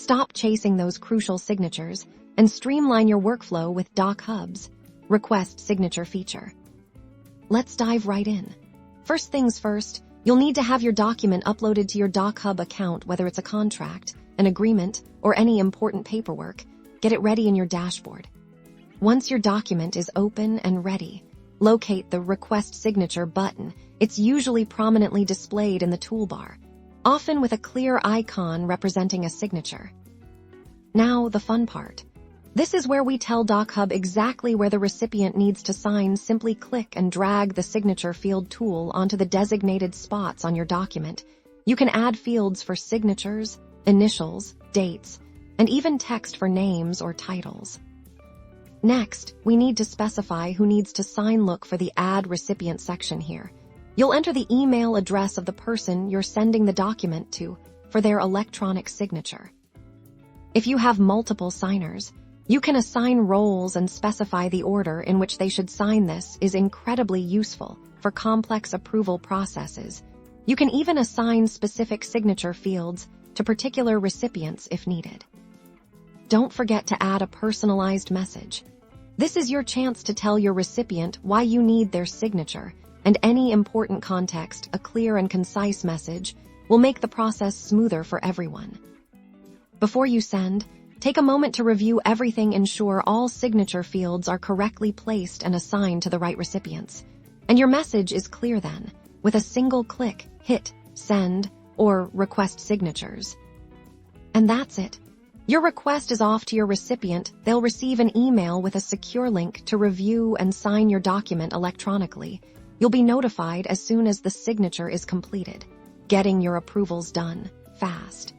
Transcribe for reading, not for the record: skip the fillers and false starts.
Stop chasing those crucial signatures and streamline your workflow with Dochub's Request Signature feature. Let's dive right in. First things first, you'll need to have your document uploaded to your Dochub account, whether it's a contract, an agreement, or any important paperwork. Get it ready in your dashboard. Once your document is open and ready, locate the Request Signature button. It's usually prominently displayed in the toolbar, often with a clear icon representing a signature. Now, the fun part. This is where we tell Dochub exactly where the recipient needs to sign. Simply click and drag the signature field tool onto the designated spots on your document. You can add fields for signatures, initials, dates, and even text for names or titles. Next, we need to specify who needs to sign. Look for the Add Recipient section here. You'll enter the email address of the person you're sending the document to for their electronic signature. If you have multiple signers, you can assign roles and specify the order in which they should sign. This is incredibly useful for complex approval processes. You can even assign specific signature fields to particular recipients if needed. Don't forget to add a personalized message. This is your chance to tell your recipient why you need their signature and any important context. A clear and concise message will make the process smoother for everyone. Before you send, take a moment to review everything. Ensure all signature fields are correctly placed and assigned to the right recipients. And your message is clear then. With a single click, hit Send or Request Signatures. And that's it. Your request is off to your recipient. They'll receive an email with a secure link to review and sign your document electronically. You'll be notified as soon as the signature is completed, getting your approvals done fast.